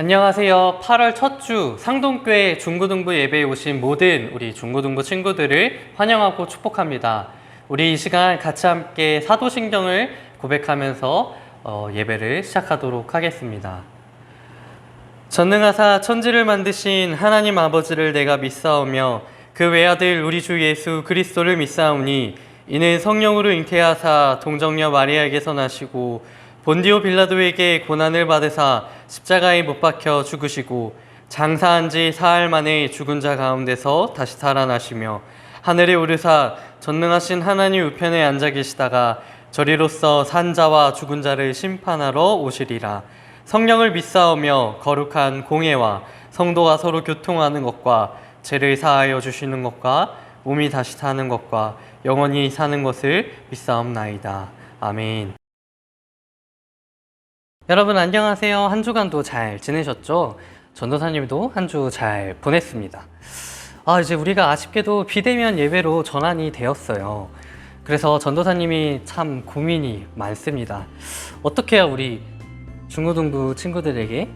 안녕하세요. 8월 첫 주 상동교회 중고등부 예배에 오신 모든 우리 중고등부 친구들을 환영하고 축복합니다. 우리 이 시간 같이 함께 사도신경을 고백하면서 예배를 시작하도록 하겠습니다. 전능하사 천지를 만드신 하나님 아버지를 내가 믿사오며 그 외아들 우리 주 예수 그리스도를 믿사오니 이는 성령으로 잉태하사 동정녀 마리아에게서 나시고 본디오 빌라도에게 고난을 받으사 십자가에 못 박혀 죽으시고 장사한 지 사흘 만에 죽은 자 가운데서 다시 살아나시며 하늘에 오르사 전능하신 하나님 우편에 앉아 계시다가 저리로서 산 자와 죽은 자를 심판하러 오시리라. 성령을 믿사오며 거룩한 공예와 성도가 서로 교통하는 것과 죄를 사하여 주시는 것과 몸이 다시 사는 것과 영원히 사는 것을 믿사옵나이다. 아멘. 여러분 안녕하세요. 한 주간도 잘 지내셨죠? 전도사님도 한 주 잘 보냈습니다. 이제 우리가 아쉽게도 비대면 예배로 전환이 되었어요. 그래서 전도사님이 참 고민이 많습니다. 어떻게 해야 우리 중고등부 친구들에게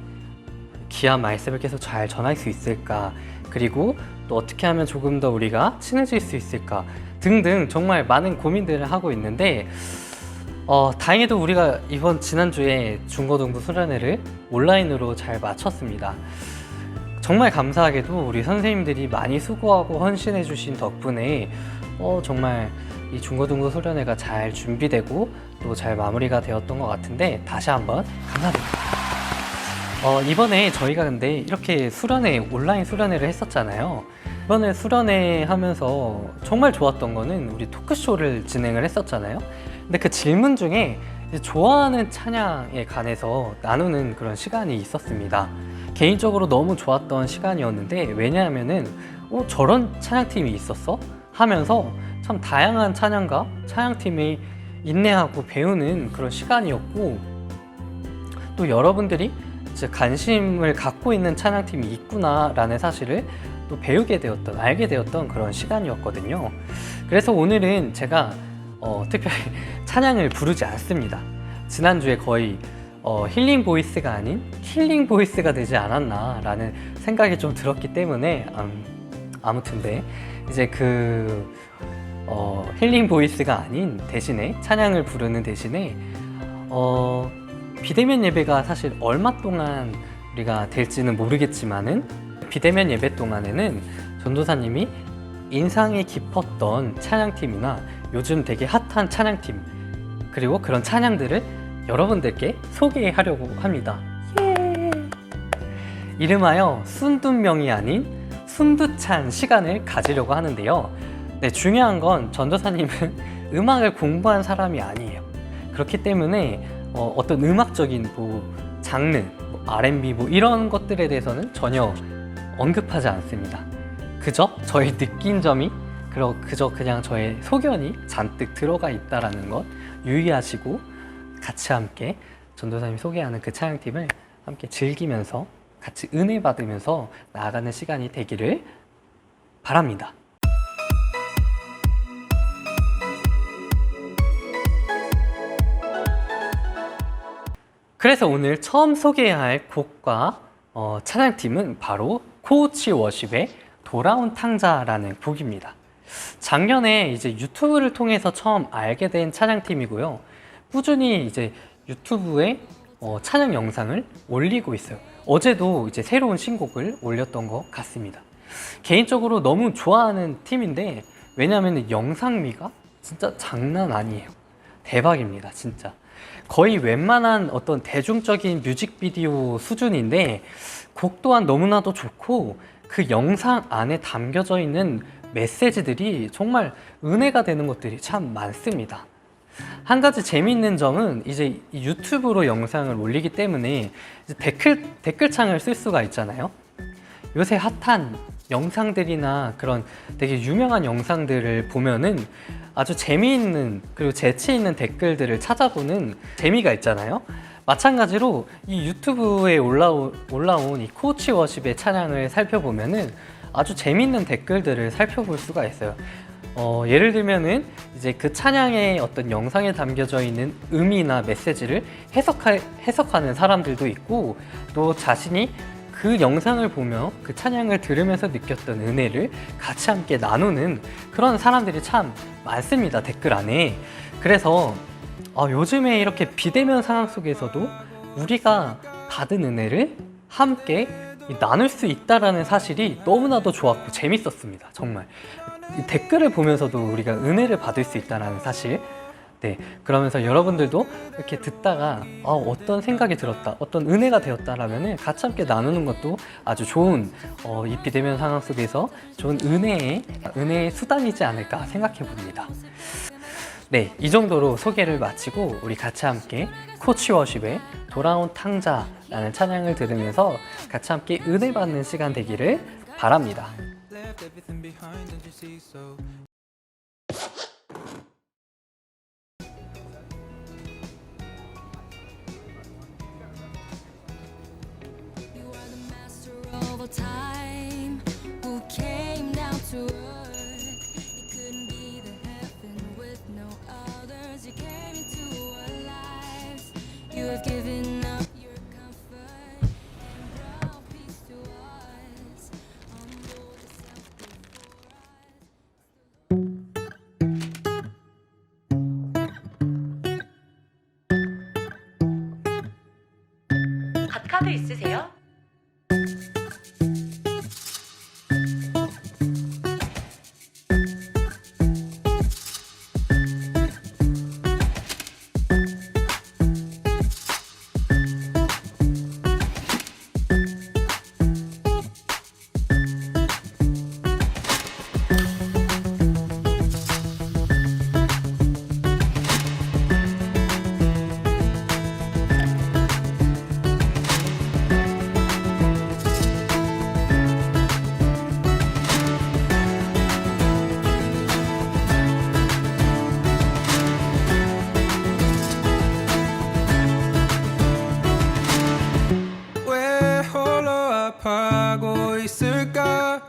귀한 말씀을 계속 잘 전할 수 있을까? 그리고 또 어떻게 하면 조금 더 우리가 친해질 수 있을까? 등등 정말 많은 고민들을 하고 있는데 다행히도 우리가 지난주에 중고등부 수련회를 온라인으로 잘 마쳤습니다. 정말 감사하게도 우리 선생님들이 많이 수고하고 헌신해 주신 덕분에 정말 이 중고등부 수련회가 잘 준비되고 또 잘 마무리가 되었던 것 같은데 다시 한번 감사드립니다. 이번에 저희가 근데 이렇게 온라인 수련회를 했었잖아요. 이번에 수련회 하면서 정말 좋았던 거는 우리 토크쇼를 진행을 했었잖아요. 근데 그 질문 중에 좋아하는 찬양에 관해서 나누는 그런 시간이 있었습니다. 개인적으로 너무 좋았던 시간이었는데 왜냐하면은 저런 찬양팀이 있었어? 하면서 참 다양한 찬양가, 찬양팀이 인내하고 배우는 그런 시간이었고 또 여러분들이 관심을 갖고 있는 찬양팀이 있구나라는 사실을 또 알게 되었던 그런 시간이었거든요. 그래서 오늘은 제가 특별히 찬양을 부르지 않습니다. 지난주에 거의 힐링 보이스가 아닌 킬링 보이스가 되지 않았나라는 생각이 좀 들었기 때문에 아무튼 이제 힐링 보이스가 아닌 대신에 찬양을 부르는 대신에 비대면 예배가 사실 얼마 동안 우리가 될지는 모르겠지만은 비대면 예배 동안에는 전도사님이 인상이 깊었던 찬양팀이나 요즘 되게 핫한 찬양팀 그리고 그런 찬양들을 여러분들께 소개하려고 합니다. 이름하여 순둔명이 아닌 순두찬 시간을 가지려고 하는데요. 네, 중요한 건 전도사님은 음악을 공부한 사람이 아니에요. 그렇기 때문에 어떤 음악적인 장르, R&B 이런 것들에 대해서는 전혀 언급하지 않습니다. 그저 저의 느낀 점이 그저 그냥 저의 소견이 잔뜩 들어가 있다는 것 유의하시고 같이 함께 전도사님이 소개하는 그 찬양팀을 함께 즐기면서 같이 은혜 받으면서 나아가는 시간이 되기를 바랍니다. 그래서 오늘 처음 소개해야 할 곡과 찬양팀은 바로 코우치 워십의 돌아온 탕자라는 곡입니다. 작년에 이제 유튜브를 통해서 처음 알게 된 찬양팀이고요. 꾸준히 이제 유튜브에 찬양 영상을 올리고 있어요. 어제도 이제 새로운 신곡을 올렸던 것 같습니다. 개인적으로 너무 좋아하는 팀인데 왜냐하면 영상미가 진짜 장난 아니에요. 대박입니다, 진짜. 거의 웬만한 어떤 대중적인 뮤직비디오 수준인데 곡 또한 너무나도 좋고 그 영상 안에 담겨져 있는 메시지들이 정말 은혜가 되는 것들이 참 많습니다. 한 가지 재미있는 점은 이제 유튜브로 영상을 올리기 때문에 이제 댓글창을 쓸 수가 있잖아요. 요새 핫한 영상들이나 그런 되게 유명한 영상들을 보면은 아주 재미있는 그리고 재치 있는 댓글들을 찾아보는 재미가 있잖아요. 마찬가지로 이 유튜브에 올라온 이 코우치 워십의 찬양을 살펴보면은 아주 재미있는 댓글들을 살펴볼 수가 있어요. 예를 들면은 이제 그 찬양의 어떤 영상에 담겨져 있는 의미나 메시지를 해석하는 사람들도 있고, 또 자신이 그 영상을 보며 그 찬양을 들으면서 느꼈던 은혜를 같이 함께 나누는 그런 사람들이 참 많습니다, 댓글 안에. 그래서 요즘에 이렇게 비대면 상황 속에서도 우리가 받은 은혜를 함께 나눌 수 있다라는 사실이 너무나도 좋았고 재밌었습니다. 정말 댓글을 보면서도 우리가 은혜를 받을 수 있다는 사실, 네, 그러면서 여러분들도 이렇게 듣다가 어떤 생각이 들었다, 어떤 은혜가 되었다라면 같이 함께 나누는 것도 아주 좋은 이 비대면 상황 속에서 좋은 은혜의 수단이지 않을까 생각해 봅니다. 네, 이 정도로 소개를 마치고 우리 같이 함께 코치워십의 돌아온 탕자라는 찬양을 들으면서 같이 함께 은혜 받는 시간 되기를 바랍니다. Time who came down to earth. It couldn't be the heaven with no others. You came into our lives. You have given up your comfort and brought peace to us. Humble yourself before us. 갓카드 있으세요? 하고 있을까?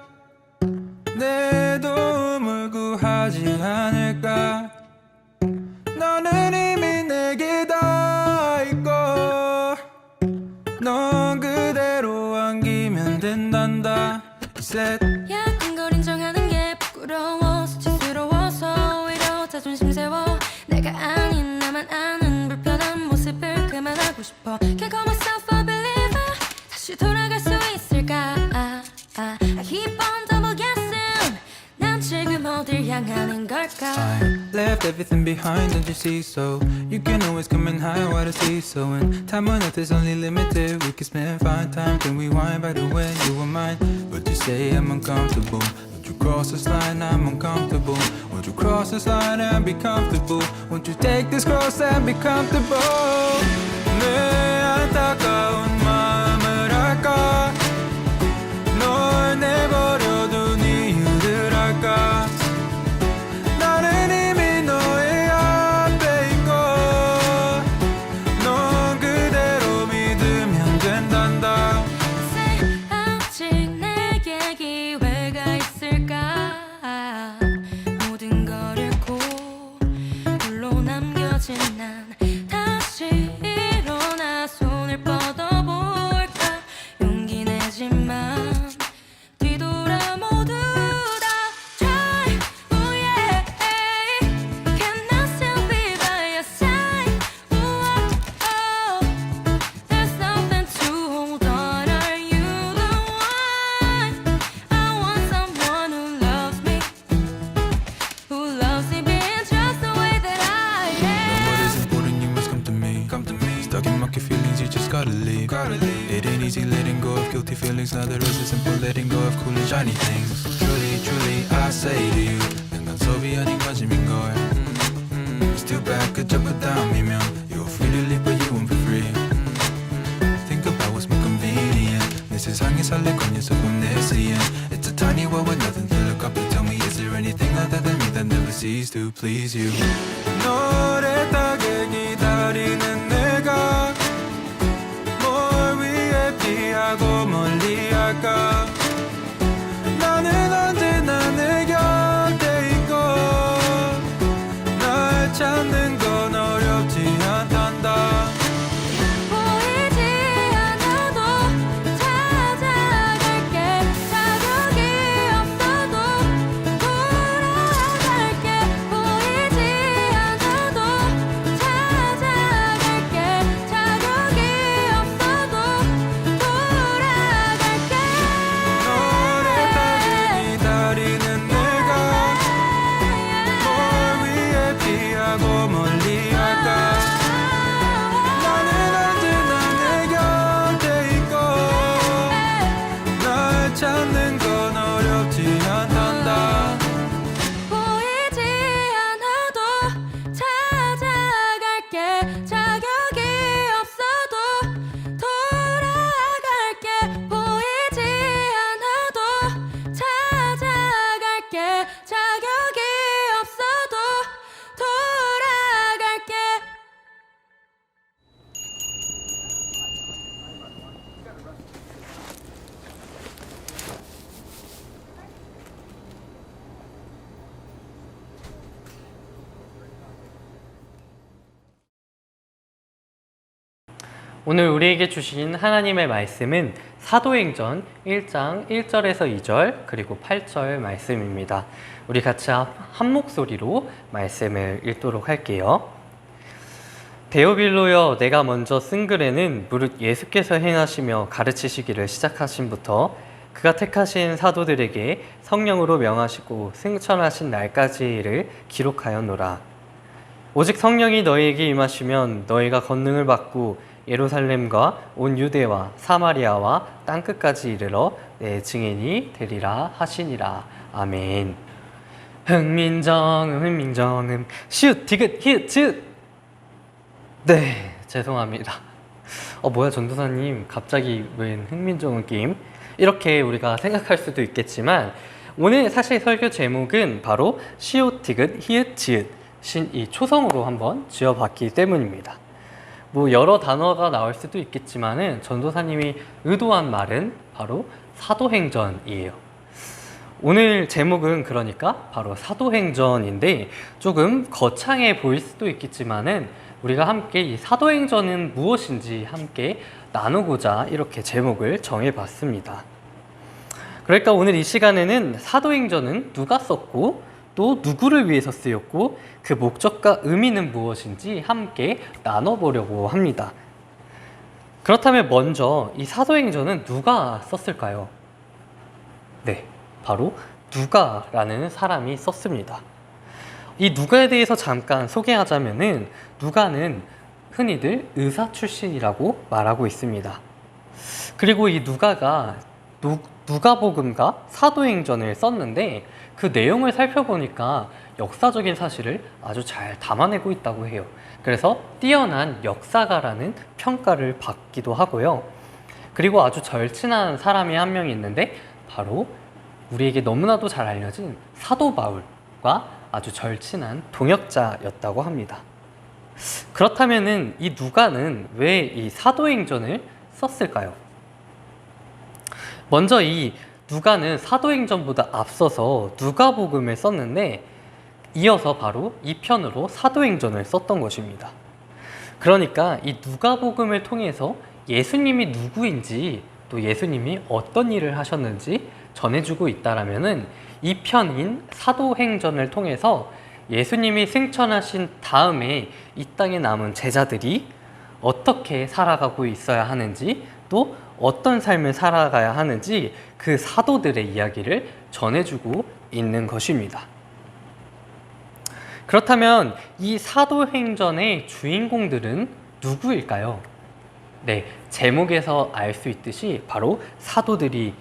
내 도움을 구하지 않을까? 너는 이미 내게 다 있고 넌 그대로 안기면 된단다. 약한 걸 인정하는 게 부끄러워 수치스러워서 오히려 자존심 세워 내가 아닌 나만 아는 불편한 모습을 그만하고 싶어 Can't call myself a believer 다시 돌아갈 수 있을까 I keep on double guessing 난 지금 어딜 향하는 걸까 I left everything behind, don't you see? So you can always come and hide while I see. So when time on earth is only limited, we can spend fine time. Can we wind by the way you were mine? But you say I'm uncomfortable. Won't you cross this line? I'm uncomfortable. Won't you cross this line and be comfortable? Won't you take this cross and be comfortable? 내 안타까운 마음을 알까? 널 내버려둔 이유를 알까? 나는 이미 너의 앞에 있고 넌 그대로 믿으면 된단다. 아직 내게 기회가 있을까 모든 걸 잃고 홀로 남겨진 난 다시 일어나 손을 뻗어볼까 용기 내지만 뒤돌아 모두 다 try oh yeah Can I still be by your side oh, oh. There's nothing to hold on are you the one I want someone who loves me being just the way that I Know what am is important, you must come to me. Come to me. Stuck in mucky feelings, you just gotta leave. It ain't easy letting go of guilty feelings. Neither is it simple letting go of cool and shiny things. Truly, truly, I say to you, 난 소비 아닌 관심인 걸. It's too bad, 그저 부담이면 you're free to leave, but you won't be free. Think about what's more convenient. 내 세상에 살래 건 녀석 omniscient. It's a tiny world with nothing to look up to. Tell me, is there anything other than me that never ceases to please you? 너를 따게 기다리는 내가 뭘 위해 피하고 멀리 할까? 나는 언제나 내 곁에 있고 돌아갈게 자격이 없어도 돌아갈게 보이지 않아도 찾아갈게 자격이 없어도 돌아갈게. 오늘 우리에게 주신 하나님의 말씀은 사도행전 1장 1절에서 2절 그리고 8절 말씀입니다. 우리 같이 한 목소리로 말씀을 읽도록 할게요. 데오빌로여, 내가 먼저 쓴 글에는 무릇 예수께서 행하시며 가르치시기를 시작하신부터 그가 택하신 사도들에게 성령으로 명하시고 승천하신 날까지를 기록하였노라. 오직 성령이 너희에게 임하시면 너희가 권능을 받고 예루살렘과 온 유대와 사마리아와 땅끝까지 이르러 내 증인이 되리라 하시니라. 아멘. 흥민정음 슛 디귿 히읗 즈. 네, 죄송합니다. 뭐야 전도사님 갑자기 웬 흥민정음 게임? 이렇게 우리가 생각할 수도 있겠지만 오늘 사실 설교 제목은 바로 시옷 디귿 히읗 지읒 신 이 초성으로 한번 지어봤기 때문입니다. 여러 단어가 나올 수도 있겠지만은 전도사님이 의도한 말은 바로 사도행전이에요. 오늘 제목은 그러니까 바로 사도행전인데 조금 거창해 보일 수도 있겠지만은 우리가 함께 이 사도행전은 무엇인지 함께 나누고자 이렇게 제목을 정해봤습니다. 그러니까 오늘 이 시간에는 사도행전은 누가 썼고 또 누구를 위해서 쓰였고 그 목적과 의미는 무엇인지 함께 나눠보려고 합니다. 그렇다면 먼저 이 사도행전은 누가 썼을까요? 네, 바로 누가라는 사람이 썼습니다. 이 누가에 대해서 잠깐 소개하자면은 누가는 흔히들 의사 출신이라고 말하고 있습니다. 그리고 이 누가가 누가복음과 사도행전을 썼는데 그 내용을 살펴보니까 역사적인 사실을 아주 잘 담아내고 있다고 해요. 그래서 뛰어난 역사가라는 평가를 받기도 하고요. 그리고 아주 절친한 사람이 한 명 있는데 바로 우리에게 너무나도 잘 알려진 사도 바울과 아주 절친한 동역자였다고 합니다. 그렇다면은 이 누가는 왜 이 사도행전을 썼을까요? 먼저 이 누가는 사도행전보다 앞서서 누가복음을 썼는데 이어서 바로 2편으로 사도행전을 썼던 것입니다. 그러니까 이 누가복음을 통해서 예수님이 누구인지 또 예수님이 어떤 일을 하셨는지 전해주고 있다라면은 2편인 사도행전을 통해서 예수님이 승천하신 다음에 이 땅에 남은 제자들이 어떻게 살아가고 있어야 하는지 또 어떤 삶을 살아가야 하는지 그 사도들의 이야기를 전해주고 있는 것입니다. 그렇다면 이 사도행전의 주인공들은 누구일까요? 네, 제목에서 알 수 있듯이 바로 사도들이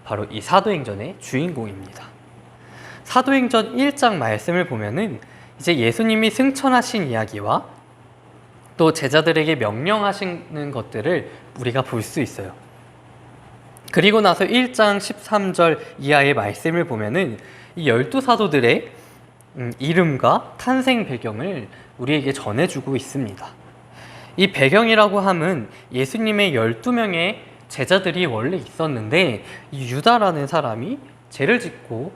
바로 이 사도행전의 주인공입니다. 사도행전 1장 말씀을 보면은 이제 예수님이 승천하신 이야기와 또 제자들에게 명령하시는 것들을 우리가 볼 수 있어요. 그리고 나서 1장 13절 이하의 말씀을 보면은 이 12사도들의 이름과 탄생 배경을 우리에게 전해주고 있습니다. 이 배경이라고 함은 예수님의 12명의 제자들이 원래 있었는데 이 유다라는 사람이 죄를 짓고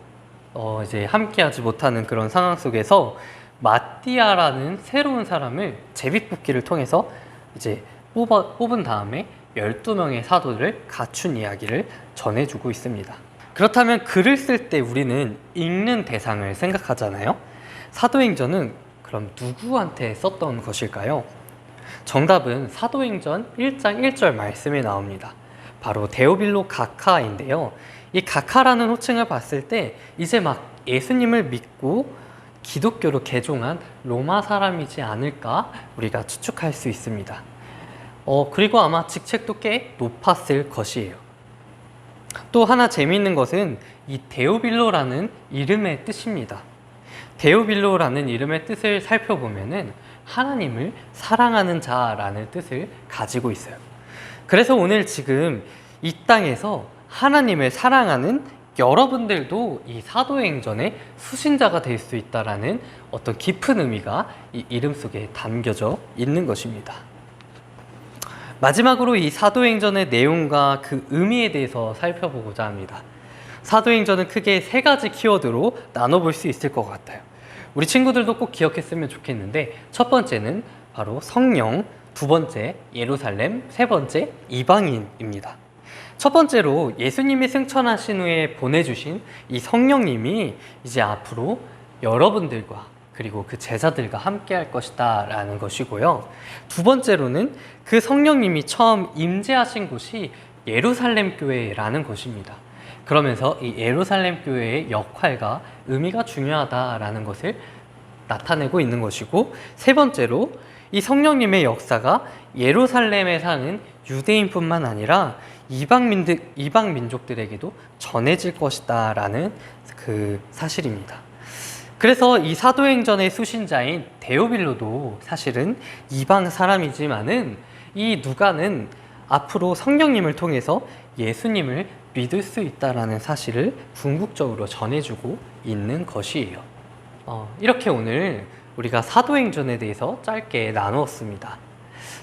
이제 함께하지 못하는 그런 상황 속에서 마띠아라는 새로운 사람을 제비뽑기를 통해서 이제 뽑은 다음에 12명의 사도를 갖춘 이야기를 전해주고 있습니다. 그렇다면 글을 쓸 때 우리는 읽는 대상을 생각하잖아요. 사도행전은 그럼 누구한테 썼던 것일까요? 정답은 사도행전 1장 1절 말씀에 나옵니다. 바로 데오빌로 가카인데요. 이 가카라는 호칭을 봤을 때 이제 막 예수님을 믿고 기독교로 개종한 로마 사람이지 않을까 우리가 추측할 수 있습니다. 그리고 아마 직책도 꽤 높았을 것이에요. 또 하나 재미있는 것은 이 데오빌로라는 이름의 뜻입니다. 데오빌로라는 이름의 뜻을 살펴보면은 하나님을 사랑하는 자라는 뜻을 가지고 있어요. 그래서 오늘 지금 이 땅에서 하나님을 사랑하는 여러분들도 이 사도행전의 수신자가 될 수 있다라는 어떤 깊은 의미가 이 이름 속에 담겨져 있는 것입니다. 마지막으로 이 사도행전의 내용과 그 의미에 대해서 살펴보고자 합니다. 사도행전은 크게 세 가지 키워드로 나눠볼 수 있을 것 같아요. 우리 친구들도 꼭 기억했으면 좋겠는데, 첫 번째는 바로 성령, 두 번째 예루살렘, 세 번째 이방인입니다. 첫 번째로 예수님이 승천하신 후에 보내주신 이 성령님이 이제 앞으로 여러분들과 그리고 그 제자들과 함께 할 것이다 라는 것이고요. 두 번째로는 그 성령님이 처음 임재하신 곳이 예루살렘 교회라는 것입니다. 그러면서 이 예루살렘 교회의 역할과 의미가 중요하다라는 것을 나타내고 있는 것이고, 세 번째로 이 성령님의 역사가 예루살렘에 사는 유대인뿐만 아니라 이방 민족들에게도 전해질 것이다 라는 그 사실입니다. 그래서 이 사도행전의 수신자인 데오빌로도 사실은 이방 사람이지만은 이 누가는 앞으로 성령님을 통해서 예수님을 믿을 수 있다라는 사실을 궁극적으로 전해주고 있는 것이에요. 이렇게 오늘 우리가 사도행전에 대해서 짧게 나누었습니다.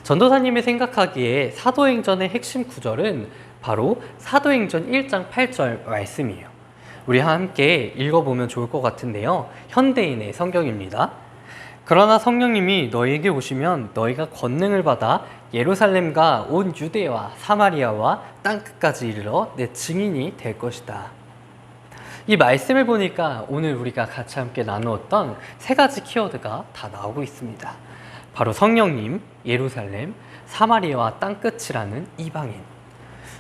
전도사님이 생각하기에 사도행전의 핵심 구절은 바로 사도행전 1장 8절 말씀이에요. 우리 함께 읽어보면 좋을 것 같은데요. 현대인의 성경입니다. 그러나 성령님이 너희에게 오시면 너희가 권능을 받아 예루살렘과 온 유대와 사마리아와 땅끝까지 이르러 내 증인이 될 것이다. 이 말씀을 보니까 오늘 우리가 같이 함께 나누었던 세 가지 키워드가 다 나오고 있습니다. 바로 성령님, 예루살렘, 사마리아와 땅끝이라는 이방인.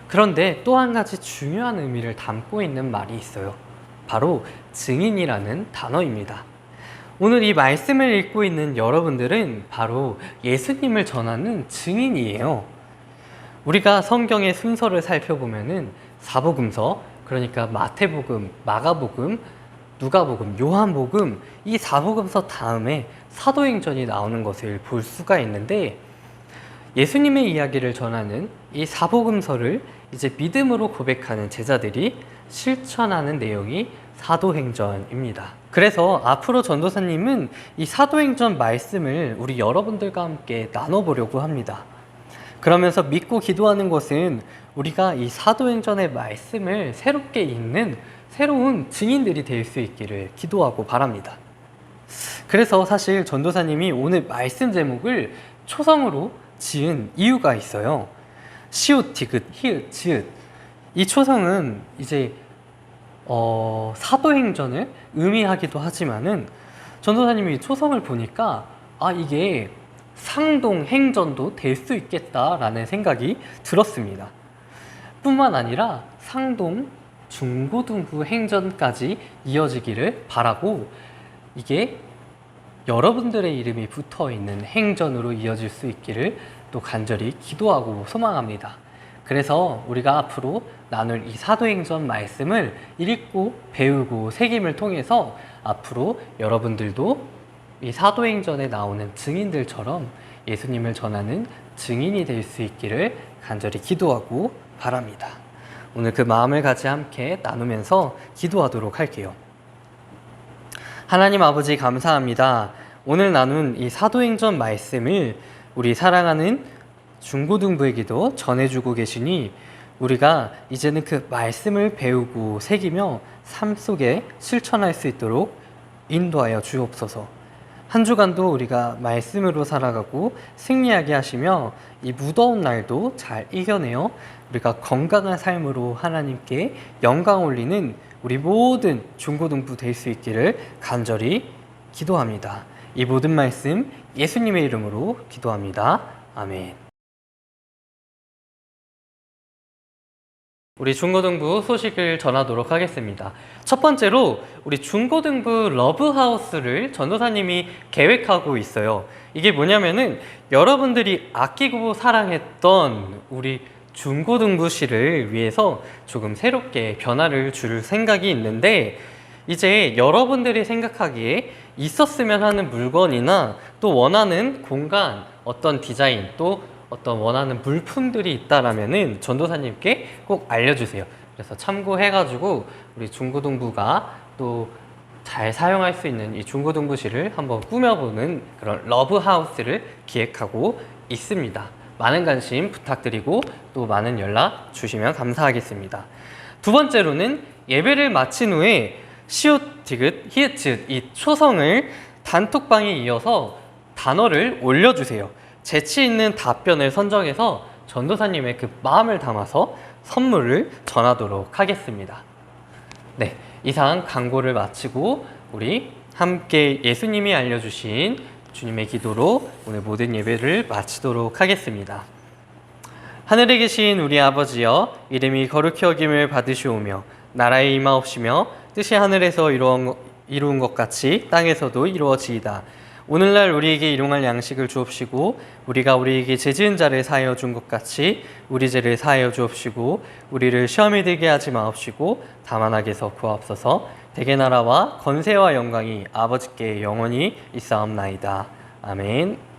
그런데 또 한 가지 중요한 의미를 담고 있는 말이 있어요. 바로 증인이라는 단어입니다. 오늘 이 말씀을 읽고 있는 여러분들은 바로 예수님을 전하는 증인이에요. 우리가 성경의 순서를 살펴보면은 사복음서, 그러니까 마태복음, 마가복음, 누가복음, 요한복음, 이 사복음서 다음에 사도행전이 나오는 것을 볼 수가 있는데, 예수님의 이야기를 전하는 이 사복음서를 이제 믿음으로 고백하는 제자들이 실천하는 내용이 사도행전입니다. 그래서 앞으로 전도사님은 이 사도행전 말씀을 우리 여러분들과 함께 나눠보려고 합니다. 그러면서 믿고 기도하는 것은 우리가 이 사도행전의 말씀을 새롭게 읽는 새로운 증인들이 될 수 있기를 기도하고 바랍니다. 그래서 사실 전도사님이 오늘 말씀 제목을 초성으로 지은 이유가 있어요. 시옷, 디귿, 히읗, 지읒. 이 초성은 이제 사도행전을 의미하기도 하지만은 전도사님이 이 초성을 보니까 이게 상동행전도 될 수 있겠다라는 생각이 들었습니다. 뿐만 아니라 상동, 중고등부 행전까지 이어지기를 바라고, 이게 여러분들의 이름이 붙어 있는 행전으로 이어질 수 있기를 또 간절히 기도하고 소망합니다. 그래서 우리가 앞으로 나눌 이 사도행전 말씀을 읽고 배우고 새김을 통해서 앞으로 여러분들도 이 사도행전에 나오는 증인들처럼 예수님을 전하는 증인이 될 수 있기를 간절히 기도하고 바랍니다. 오늘 그 마음을 같이 함께 나누면서 기도하도록 할게요. 하나님 아버지 감사합니다. 오늘 나눈 이 사도행전 말씀을 우리 사랑하는 중고등부에게도 전해주고 계시니 우리가 이제는 그 말씀을 배우고 새기며 삶 속에 실천할 수 있도록 인도하여 주옵소서. 한 주간도 우리가 말씀으로 살아가고 승리하게 하시며 이 무더운 날도 잘 이겨내어 우리가 건강한 삶으로 하나님께 영광 올리는 우리 모든 중고등부 될 수 있기를 간절히 기도합니다. 이 모든 말씀 예수님의 이름으로 기도합니다. 아멘. 우리 중고등부 소식을 전하도록 하겠습니다. 첫 번째로 우리 중고등부 러브하우스를 전도사님이 계획하고 있어요. 이게 뭐냐면은 여러분들이 아끼고 사랑했던 우리 중고등부실을 위해서 조금 새롭게 변화를 줄 생각이 있는데, 이제 여러분들이 생각하기에 있었으면 하는 물건이나 또 원하는 공간, 어떤 디자인, 또 어떤 원하는 물품들이 있다라면은 전도사님께 꼭 알려주세요. 그래서 참고해가지고 우리 중고등부가 또 잘 사용할 수 있는 이 중고등부실을 한번 꾸며보는 그런 러브하우스를 기획하고 있습니다. 많은 관심 부탁드리고 또 많은 연락 주시면 감사하겠습니다. 두 번째로는 예배를 마친 후에 시옷, 디귿, 히읗, 즈읒 이 초성을 단톡방에 이어서 단어를 올려주세요. 재치 있는 답변을 선정해서 전도사님의 그 마음을 담아서 선물을 전하도록 하겠습니다. 네, 이상 광고를 마치고 우리 함께 예수님이 알려주신 주님의 기도로 오늘 모든 예배를 마치도록 하겠습니다. 하늘에 계신 우리 아버지여, 이름이 거룩히 여김을 받으시오며 나라의 임하옵시며 뜻이 하늘에서 이루은 것 같이 땅에서도 이루어지이다. 오늘날 우리에게 일용할 양식을 주옵시고 우리가 우리에게 죄지은 자를 사하여 준 것 같이 우리 죄를 사하여 주옵시고 우리를 시험에 들게 하지 마옵시고 다만 악에서 구하옵소서. 대개 나라와 건세와 영광이 아버지께 영원히 있사옵나이다. 아멘.